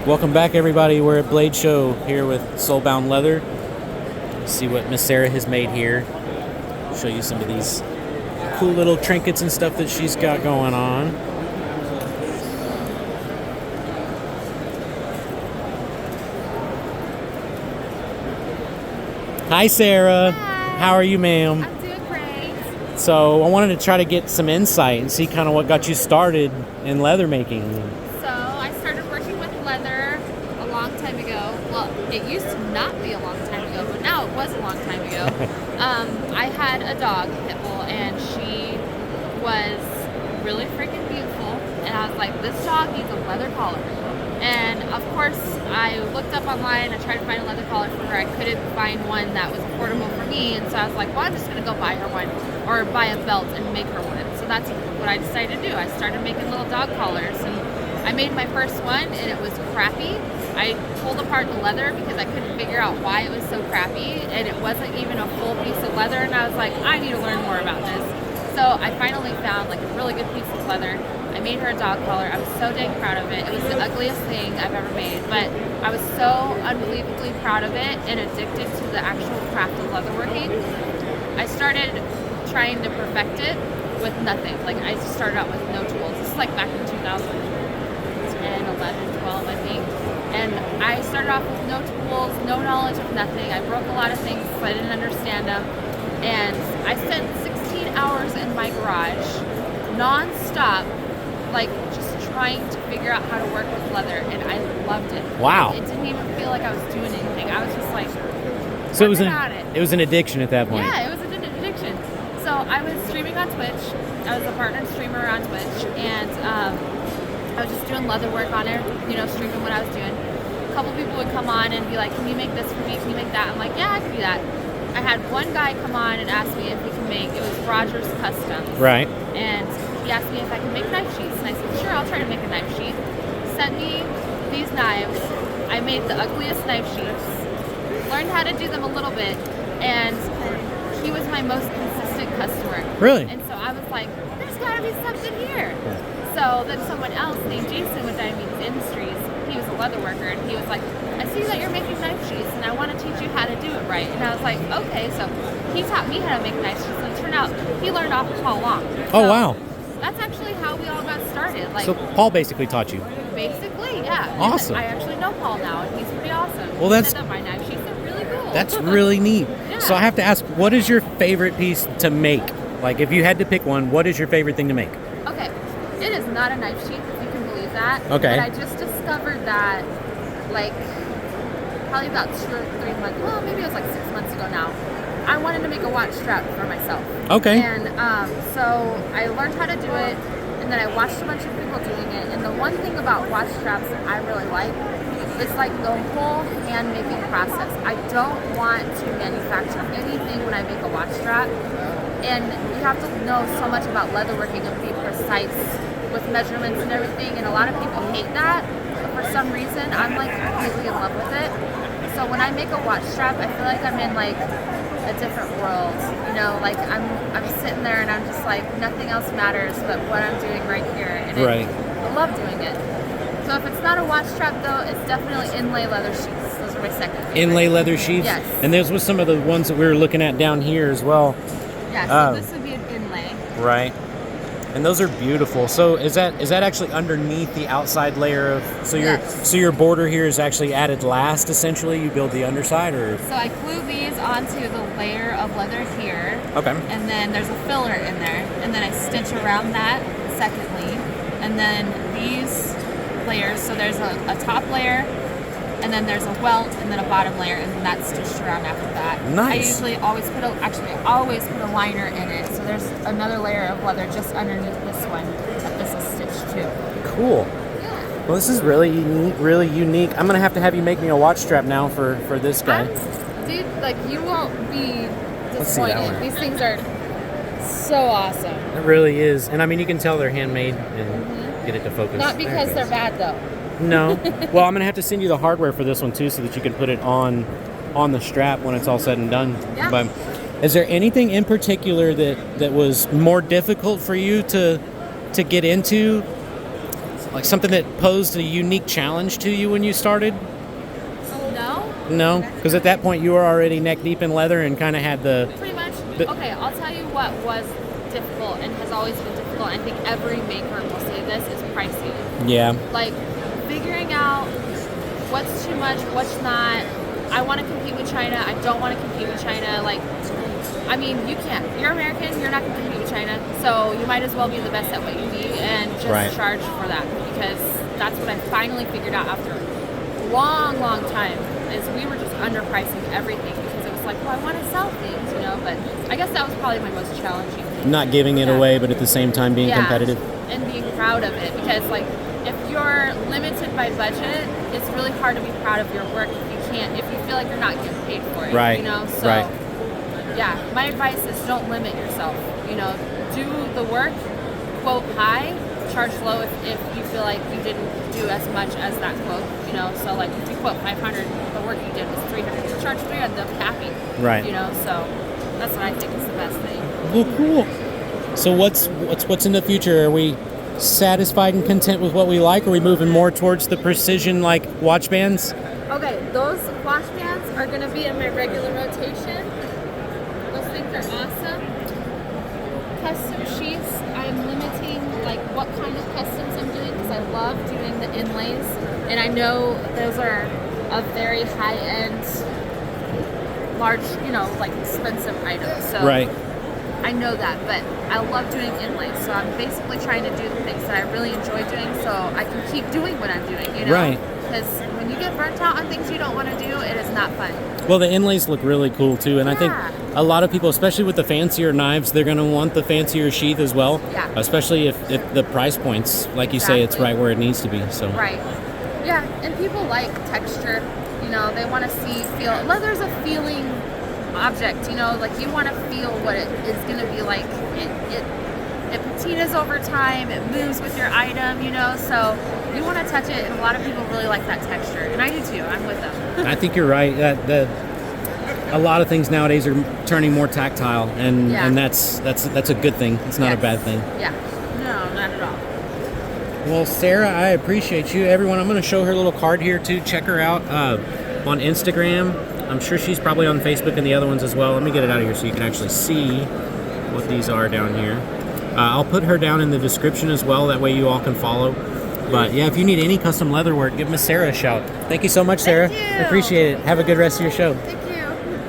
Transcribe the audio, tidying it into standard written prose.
Welcome back, everybody. We're at Blade Show here with Soulbound Leather. See what Miss Sarah has made here. Show you some of these cool little trinkets and stuff that she's got going on. Hi, Sarah. Hi. How are you, ma'am? I'm doing great. So I wanted to try to get some insight and see kind of what got you started in leather making. So I started working with leather a long time ago. Well, it used to not be a long time ago, but now it was a long time ago. I had a dog, Pitbull, and she was really freaking beautiful. And I was like, this dog needs a leather collar. And of course, I looked up online. I tried to find a leather collar for her. I couldn't find one that was affordable for me. And so I was like, well, I'm just going to go buy her one or buy a belt and make her one. So that's what I decided to do. I started making little dog collars. And I made my first one, and it was crappy. I pulled apart the leather because I couldn't figure out why it was so crappy. And it wasn't even a full piece of leather. And I was like, I need to learn more about this. So I finally found like a really good piece of leather. I made her a dog collar. I was so dang proud of it. It was the ugliest thing I've ever made, but I was so unbelievably proud of it and addicted to the actual craft of leatherworking. I started trying to perfect it with nothing. Like I just started out with no tools. This is like back in 2010, 11, 12, I think. And I started off with no tools, no knowledge of nothing. I broke a lot of things because I didn't understand them. And I spent 16 hours in my garage, non-stop, like just trying to figure out how to work with leather, and I loved it. Wow. It didn't even feel like I was doing anything. I was just like, So it was an addiction at that point. Yeah, it was an addiction. So I was streaming on Twitch. I was a partnered streamer on Twitch, and I was just doing leather work on it, streaming what I was doing. A couple people would come on and be like, can you make this for me? Can you make that? I'm like, yeah, I can do that. I had one guy come on and ask me if he could make, it was Rogers Customs. Right. And he asked me if I could make knife sheaths, and I said, sure, I'll try to make a knife sheath. Sent me these knives. I made the ugliest knife sheaths, learned how to do them a little bit, and he was my most consistent customer. Really? And so I was like, there's got to be something here. So then someone else named Jason with Diabetes Industries, he was a leather worker, and he was like, I see that you're making knife sheaths, and I want to teach you how to do it right. And I was like, okay. So he taught me how to make knife sheaths, and it turned out he learned off of Paul Long. Oh, wow. That's actually how we all got started. Like, So Paul basically taught you. basically, yeah. Awesome. And I actually know Paul now, and he's pretty awesome. Well, He that's- said that my knife sheaths are really cool. That's really neat. Yeah. So I have to ask, what is your favorite piece to make? Like, if you had to pick one, what is your favorite thing to make? Okay, it is not a knife sheath, if you can believe that. Okay. But I just discovered that, like, probably about 2 or 3 months, well, maybe it was like 6 months ago now. I wanted to make a watch strap for myself. Okay. And so I learned how to do it, and then I watched a bunch of people doing it. And the one thing about watch straps that I really like is like the whole hand making process. I don't want to manufacture anything when I make a watch strap. And you have to know so much about leatherworking and be precise with measurements and everything. And a lot of people hate that. But for some reason, I'm like completely in love with it. So when I make a watch strap, I feel like I'm in like a different world. Like I'm sitting there and I'm just like, nothing else matters but what I'm doing right here. And Right. I love doing it. So if it's not a watch strap though, it's definitely inlay leather sheaths. Those are my second favorite. Inlay leather sheaths? Yes. And those were some of the ones that we were looking at down here as well. Yeah, so this would be an inlay. Right. And those are beautiful. So is that actually underneath the outside layer of Yes. so your border here is actually added last essentially? You build the underside or So I glue these onto the layer of leather here. Okay. And then there's a filler in there. And then I stitch around that secondly. And then these layers, so there's a top layer, and then there's a welt, and then a bottom layer, and then that's stitched around after that. Nice. I usually always put a liner in it. So there's another layer of leather just underneath this one that this is stitched to. Cool. Yeah. Well, this is really unique. I'm going to have you make me a watch strap now for this guy. Dude, like you won't be Let's see that disappointed. one. These things are so awesome. It really is. And I mean, you can tell they're handmade and get it to focus. Not because There they're it bad though. goes. No. Well, I'm going to have to send you the hardware for this one too so that you can put it on the strap when it's all said and done. Yeah. But is there anything in particular that was more difficult for you to get into? like something that posed a unique challenge to you when you started? No, No, because at that point you were already neck deep in leather and kind of had the. pretty much. But- Okay, I'll tell you what was difficult and has always been difficult. I think every maker will say this is pricing. Yeah. Like figuring out what's too much, what's not. I want to compete with China. I don't want to compete with China. Like, I mean, you can't. You're American. You're not going to compete with China. So you might as well be the best at what you do and just Right. charge for that, because that's what I finally figured out after a long, long time. Is we were just underpricing everything because it was like, well, I want to sell things, you know. But I guess that was probably my most challenging thing. Not giving it Yeah. away, but at the same time being competitive. And being proud of it, because like if you're limited by budget, it's really hard to be proud of your work if you feel like you're not getting paid for it. Right. You know, so Right. yeah, my advice is don't limit yourself. You know, do the work, quote high, charge low if you feel like you didn't do as much as that quote. You know, so like if you quote 500, the work you did was 300. You charge 300, they'll be happy. Right. You know, so that's what I think is the best thing. Well, cool. So what's in the future? Are we satisfied and content with what we like? Are we moving more towards the precision like watch bands? Okay, those watch bands are going to be in my regular rotation. Those things are awesome. Custom sheaths, I'm limiting like what kind of customs I'm doing because I love doing the inlays, and I know those are a very high-end, large, you know, like expensive items. So Right. I know that, but I love doing inlays. So I'm basically trying to do the things that I really enjoy doing, so I can keep doing what I'm doing. You know, Right. Because when you get burnt out on things you don't want to do, it is not fun. Well, the inlays look really cool too, and I think Yeah. a lot of people, especially with the fancier knives, they're going to want the fancier sheath as well. Yeah. Especially if the price points, like you say, it's Exactly. right where it needs to be. So. Right. Yeah, and people like texture. You know, they want to feel. Leather's a feeling object. You know, like you want to feel what it is going to be like. It patinas over time. It moves with your item. You know, so you want to touch it, and a lot of people really like that texture, and I do too. I'm with them. I think you're right. That a lot of things nowadays are turning more tactile, and Yeah. and that's a good thing. It's not a Yes. bad thing. Yeah. No, not at all. Well, Sarah, I appreciate you. Everyone, I'm going to show her little card here too. Check her out on Instagram. I'm sure she's probably on Facebook and the other ones as well. Let me get it out of here so you can actually see what these are down here. I'll put her down in the description as well. That way you all can follow. But yeah, if you need any custom leather work, give Miss Sarah a shout. Thank you so much, Sarah. you. Appreciate it. Have a good rest of your show. Thank you.